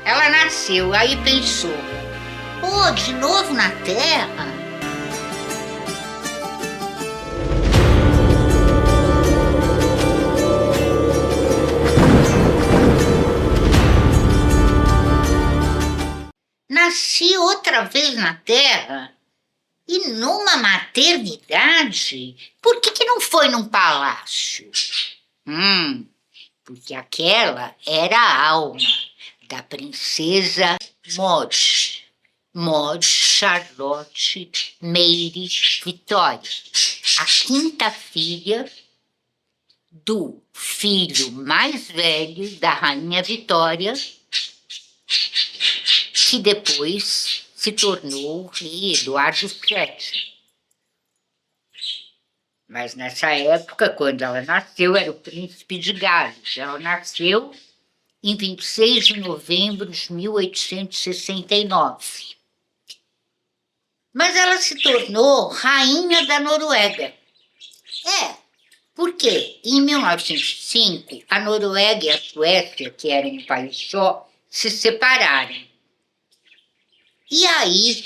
Ela nasceu, aí pensou, pô, de novo na Terra? Nasci outra vez na Terra? E numa maternidade? Por que não foi num palácio? Porque aquela era a alma da princesa Maud Charlotte Mary Vitória, a quinta filha do filho mais velho da rainha Vitória, que depois se tornou o rei Eduardo VII. Mas nessa época, quando ela nasceu, era o príncipe de Gales. Ela nasceu em 26 de novembro de 1869. Mas ela se tornou rainha da Noruega. Porque em 1905, a Noruega e a Suécia, que eram um país só, se separaram. E aí,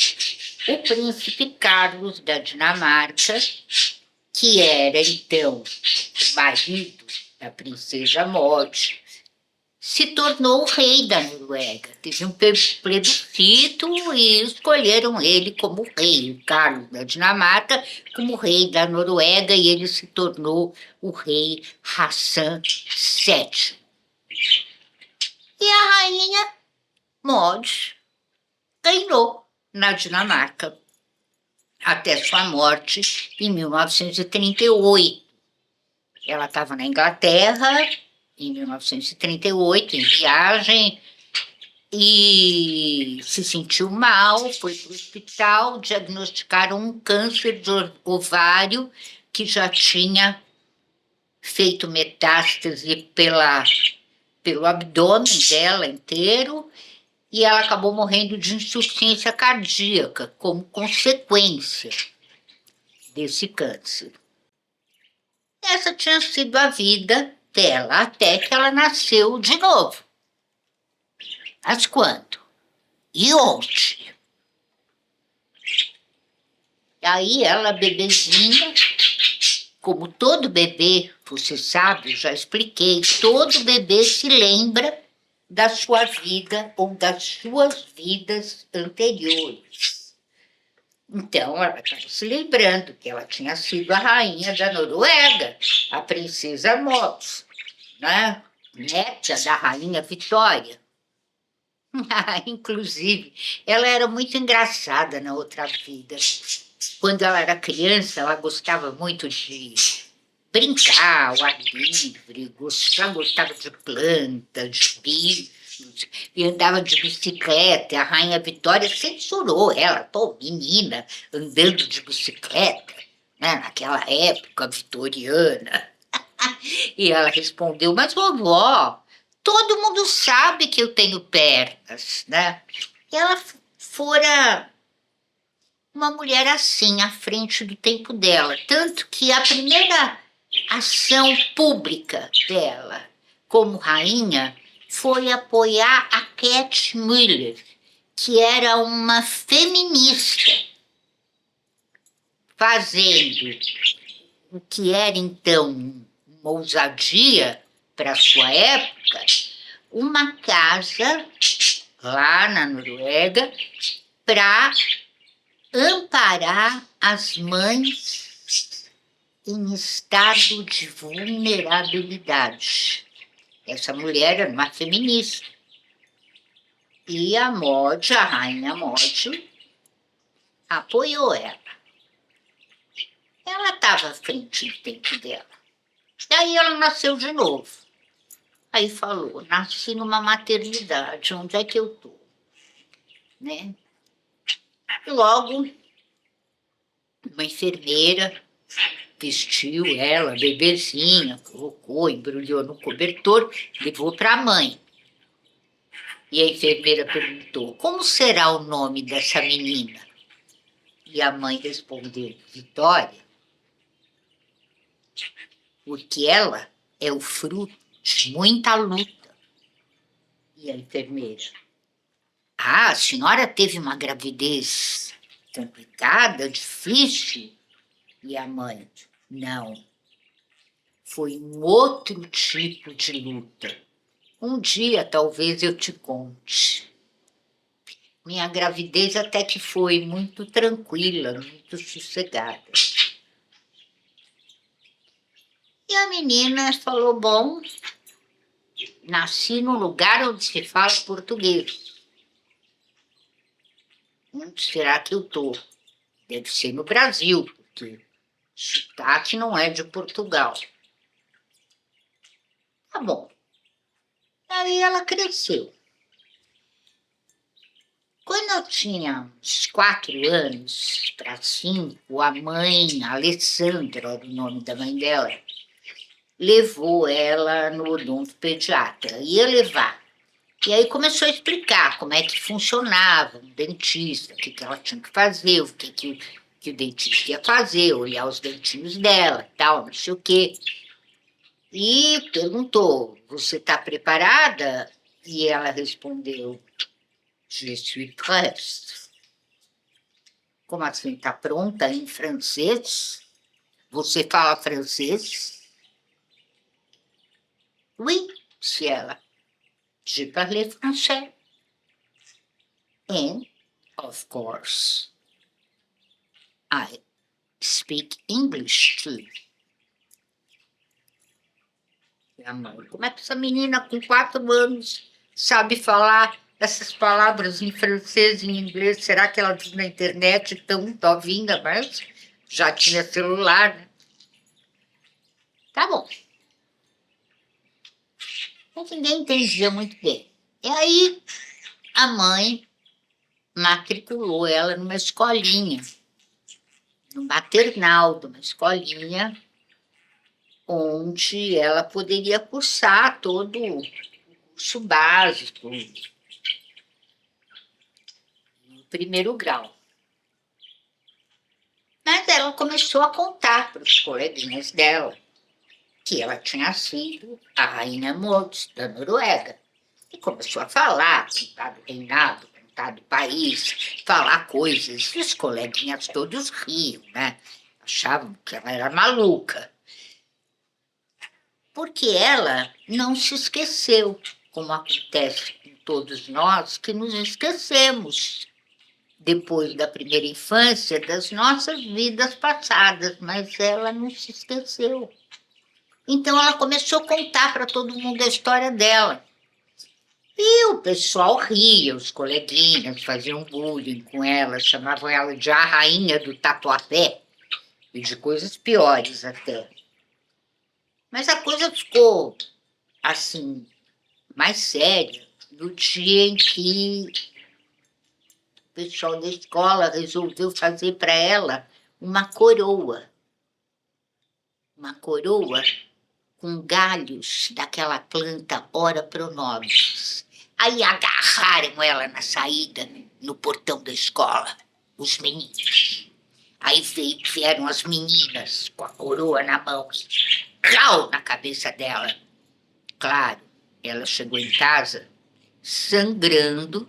o príncipe Carlos da Dinamarca, que era então o marido da princesa Maud, se tornou o rei da Noruega. Teve um plebiscito e escolheram ele como rei, o Carlos da Dinamarca como rei da Noruega, e ele se tornou o rei Hassan VII. E a rainha Maud reinou na Dinamarca até sua morte em 1938. Ela estava na Inglaterra em 1938, em viagem, e se sentiu mal, foi para o hospital, diagnosticaram um câncer de ovário que já tinha feito metástase pelo abdômen dela inteiro, e ela acabou morrendo de insuficiência cardíaca como consequência desse câncer. Essa tinha sido a vida dela, até que ela nasceu de novo. Mas quando? E onde? Aí ela, bebezinha, como todo bebê, você sabe, eu já expliquei, todo bebê se lembra da sua vida ou das suas vidas anteriores. Então, ela estava se lembrando que ela tinha sido a rainha da Noruega, a princesa Maud, né? Neta da rainha Vitória. Inclusive, ela era muito engraçada na outra vida. Quando ela era criança, ela gostava muito de brincar ao ar livre, já gostava de plantas, de bichos, e andava de bicicleta. E a rainha Vitória censurou ela, pô, menina, andando de bicicleta, né, naquela época vitoriana. E ela respondeu, mas vovó, todo mundo sabe que eu tenho pernas, né? E ela fora uma mulher assim, à frente do tempo dela. Tanto que a primeira ação pública dela como rainha foi apoiar a Cat Müller, que era uma feminista, fazendo o que era então uma ousadia para a sua época, uma casa lá na Noruega para amparar as mães em estado de vulnerabilidade. Essa mulher era uma feminista. E a Maud, a rainha Maud, apoiou ela. Ela estava à frente do tempo dela. Daí ela nasceu de novo. Aí falou, nasci numa maternidade, onde é que eu estou? Né? Logo, uma enfermeira vestiu ela, bebezinha, colocou, embrulhou no cobertor, levou para a mãe. E a enfermeira perguntou, como será o nome dessa menina? E a mãe respondeu, Vitória, porque ela é o fruto de muita luta. E a enfermeira, Ah, a senhora teve uma gravidez complicada, difícil? E a mãe: não, foi um outro tipo de luta. Um dia talvez eu te conte. Minha gravidez até que foi muito tranquila, muito sossegada. E a menina falou: bom, nasci num lugar onde se fala português. Onde será que eu estou? Deve ser no Brasil, porque sotaque não é de Portugal. Tá bom. Aí ela cresceu. Quando eu tinha uns 4 anos para 5, a mãe, a Alessandra, era o nome da mãe dela, levou ela no odontopediatra. Ia levar. E aí começou a explicar como é que funcionava um dentista, o que ela tinha que fazer, o que o dentista ia fazer, olhar os dentinhos dela, tal, não sei o quê. E perguntou: você está preparada? E ela respondeu: je suis prête. Como assim, está pronta em francês? Você fala francês? Oui, disse ela. Je parle français. And, of course, I speak English too. Minha mãe: como é que essa menina com 4 anos sabe falar essas palavras em francês e em inglês? Será que ela viu na internet tão novinha, mas já tinha celular, né? Tá bom. Mas ninguém entendia muito bem. E aí a mãe matriculou ela numa escolinha, no maternal de uma escolinha, onde ela poderia cursar todo o curso básico, no primeiro grau. Mas ela começou a contar para os coleguinhas dela que ela tinha sido a rainha Mods da Noruega. E começou a falar, contar do reinado, contar do país, falar coisas. E os coleguinhas todos riam, né? Achavam que ela era maluca. Porque ela não se esqueceu, como acontece com todos nós, que nos esquecemos depois da primeira infância, das nossas vidas passadas, mas ela não se esqueceu. Então ela começou a contar para todo mundo a história dela. E o pessoal ria, os coleguinhas faziam bullying com ela, chamavam ela de a rainha do tatuapé, e de coisas piores até. Mas a coisa ficou, assim, mais séria no dia em que o pessoal da escola resolveu fazer para ela uma coroa com galhos daquela planta Ora Pronobis. Aí agarraram ela na saída, no portão da escola, os meninos. Aí vieram as meninas com a coroa na mão, clau na cabeça dela. Claro, ela chegou em casa sangrando,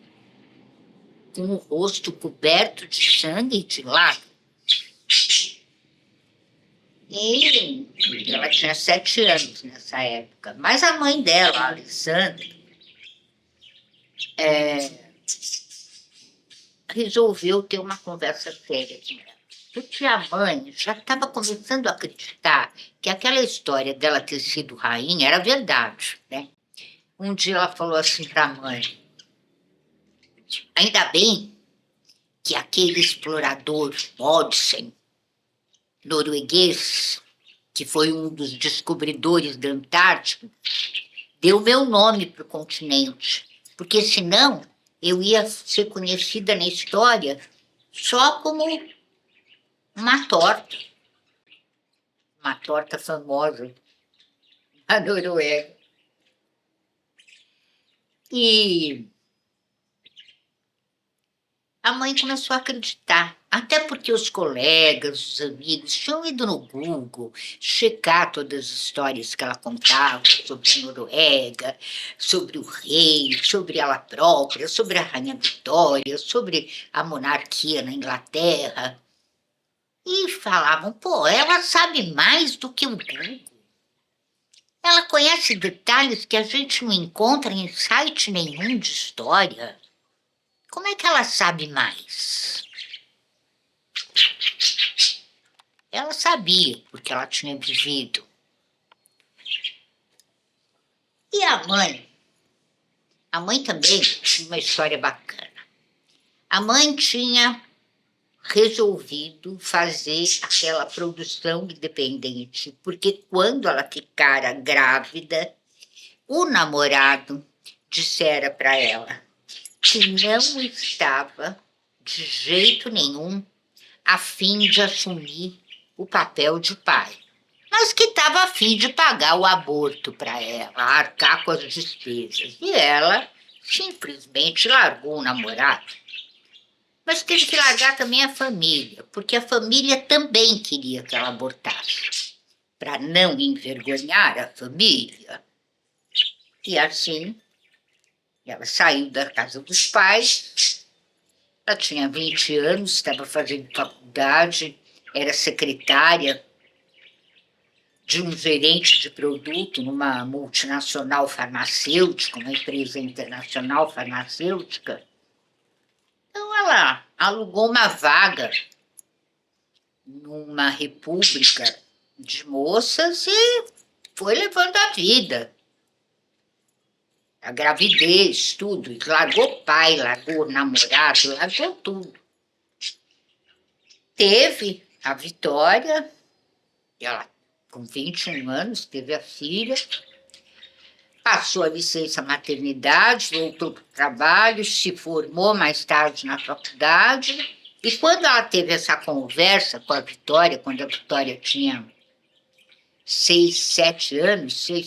com o rosto coberto de sangue e de lágrimas. E ela tinha 7 anos nessa época. Mas a mãe dela, a Alessandra, resolveu ter uma conversa séria com ela. Porque a mãe já estava começando a acreditar que aquela história dela ter sido rainha era verdade, né? Um dia ela falou assim para a mãe: ainda bem que aquele explorador Odyssey, norueguês, que foi um dos descobridores da Antártica, deu meu nome para o continente, porque senão eu ia ser conhecida na história só como uma torta famosa na Noruega. E a mãe começou a acreditar. Até porque os colegas, os amigos tinham ido no Google checar todas as histórias que ela contava sobre a Noruega, sobre o rei, sobre ela própria, sobre a Rainha Vitória, sobre a monarquia na Inglaterra. E falavam, pô, ela sabe mais do que o Google. Ela conhece detalhes que a gente não encontra em site nenhum de história. Como é que ela sabe mais? Ela sabia, porque ela tinha vivido. E a mãe também tinha uma história bacana. A mãe tinha resolvido fazer aquela produção independente, porque quando ela ficara grávida, o namorado dissera para ela que não estava de jeito nenhum a fim de assumir o papel de pai, mas que estava a fim de pagar o aborto para ela, arcar com as despesas. E ela simplesmente largou o namorado. Mas teve que largar também a família, porque a família também queria que ela abortasse, para não envergonhar a família. E assim, ela saiu da casa dos pais. Ela tinha 20 anos, estava fazendo faculdade, era secretária de um gerente de produto numa multinacional farmacêutica, uma empresa internacional farmacêutica. Então, ela alugou uma vaga numa república de moças e foi levando a vida. A gravidez, tudo. E largou pai, largou namorado, largou tudo. Teve a Vitória, ela com 21 anos, teve a filha, passou a licença maternidade, voltou para o trabalho, se formou mais tarde na faculdade. E quando ela teve essa conversa com a Vitória, quando a Vitória tinha 6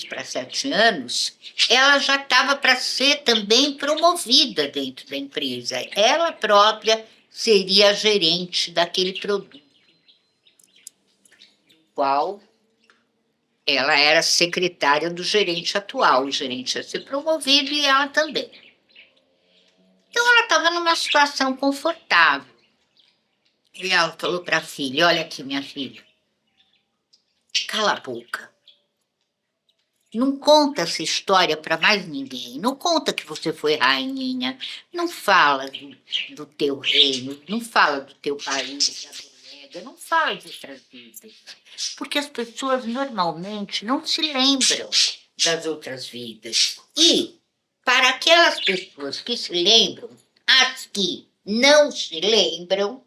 para 7 anos, ela já estava para ser também promovida dentro da empresa. Ela própria seria a gerente daquele produto, do qual ela era secretária do gerente atual. O gerente ia ser promovido e ela também. Então, ela estava numa situação confortável. E ela falou para a filha, olha aqui, minha filha, cala a boca. Não conta essa história para mais ninguém. Não conta que você foi rainha. Não fala do teu reino. Não fala do teu país, da Noruega. Não fala de outras vidas. Porque as pessoas normalmente não se lembram das outras vidas. E, para aquelas pessoas que se lembram, as que não se lembram,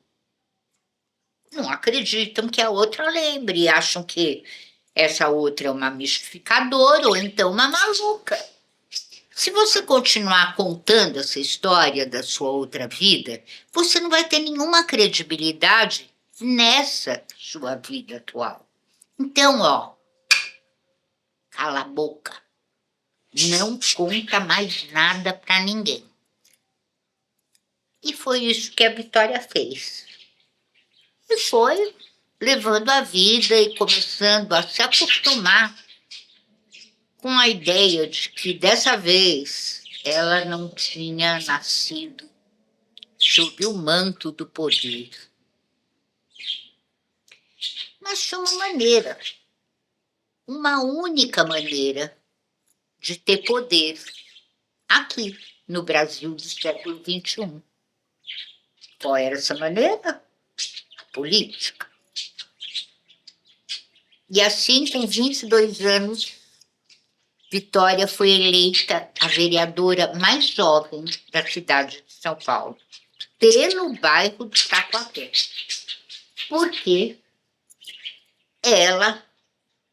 não acreditam que a outra lembre e acham que essa outra é uma mistificadora ou então uma maluca. Se você continuar contando essa história da sua outra vida, você não vai ter nenhuma credibilidade nessa sua vida atual. Então, cala a boca. Não conta mais nada para ninguém. E foi isso que a Vitória fez. E foi levando a vida e começando a se acostumar com a ideia de que dessa vez ela não tinha nascido sob o manto do poder. Mas tinha uma maneira, uma única maneira de ter poder aqui no Brasil do século XXI. Qual era essa maneira? A política. E assim, com 22 anos, Vitória foi eleita a vereadora mais jovem da cidade de São Paulo, pelo bairro do Tatuapé, porque ela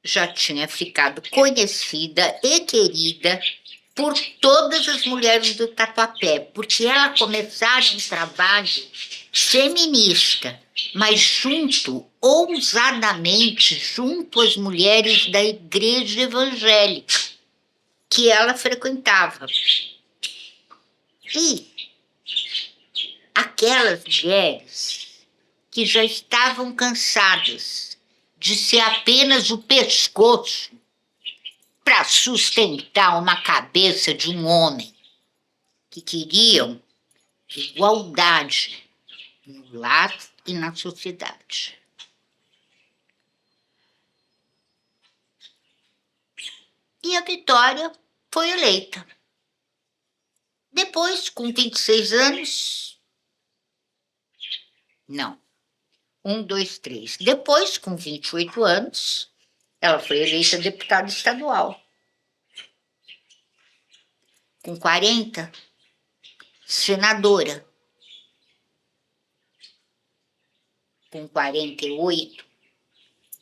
já tinha ficado conhecida e querida por todas as mulheres do Tatuapé, porque ela começara um trabalho feminista, mas ousadamente, junto às mulheres da igreja evangélica que ela frequentava. E aquelas mulheres que já estavam cansadas de ser apenas o pescoço para sustentar uma cabeça de um homem, que queriam igualdade no lar e na sociedade. E a Vitória foi eleita. Depois, com 26 anos, não, 1, 2, 3. Depois, com 28 anos, ela foi eleita deputada estadual. Com 40, senadora. Com 48,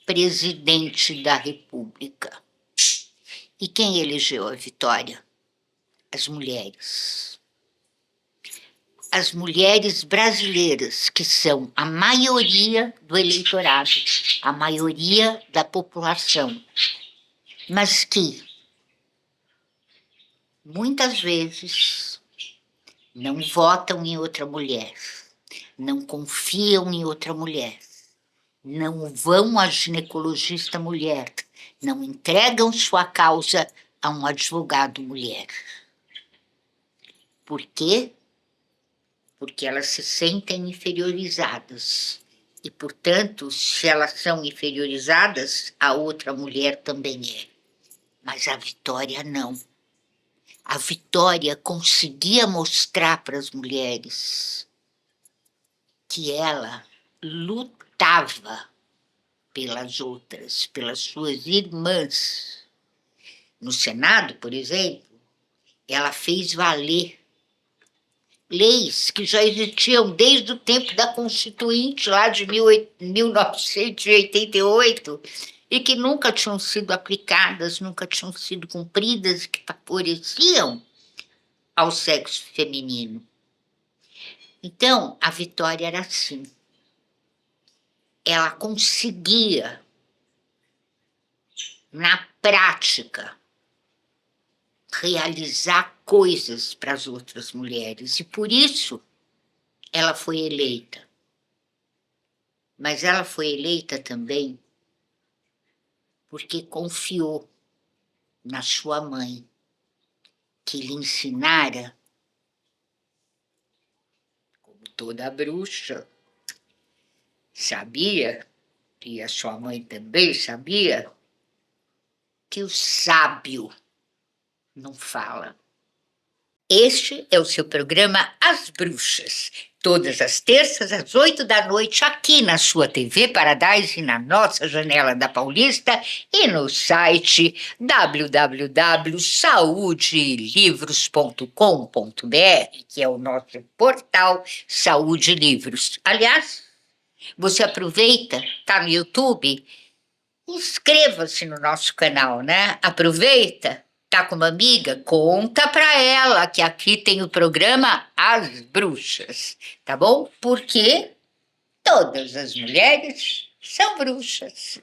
presidente da República. E quem elegeu a Vitória? As mulheres. As mulheres brasileiras, que são a maioria do eleitorado, a maioria da população, mas que muitas vezes não votam em outra mulher, não confiam em outra mulher, não vão à ginecologista mulher, não entregam sua causa a um advogado mulher. Por quê? Porque elas se sentem inferiorizadas. E, portanto, se elas são inferiorizadas, a outra mulher também é. Mas a Vitória não. A Vitória conseguia mostrar para as mulheres que ela lutava pelas outras, pelas suas irmãs. No Senado, por exemplo, ela fez valer leis que já existiam desde o tempo da Constituinte, lá de 1988, e que nunca tinham sido aplicadas, nunca tinham sido cumpridas, que favoreciam ao sexo feminino. Então, a Vitória era assim. Ela conseguia, na prática, realizar coisas para as outras mulheres. E por isso ela foi eleita. Mas ela foi eleita também porque confiou na sua mãe, que lhe ensinara, como toda bruxa sabia, e a sua mãe também sabia, que o sábio não fala. Este é o seu programa As Bruxas, todas as terças às 8 da noite, aqui na sua TV Paradise, na nossa Janela da Paulista e no site www.saudelivros.com.br, que é o nosso portal Saúde Livros. Aliás, você aproveita, está no YouTube, inscreva-se no nosso canal, né? Aproveita. Tá com uma amiga? Conta pra ela que aqui tem o programa As Bruxas, tá bom? Porque todas as mulheres são bruxas.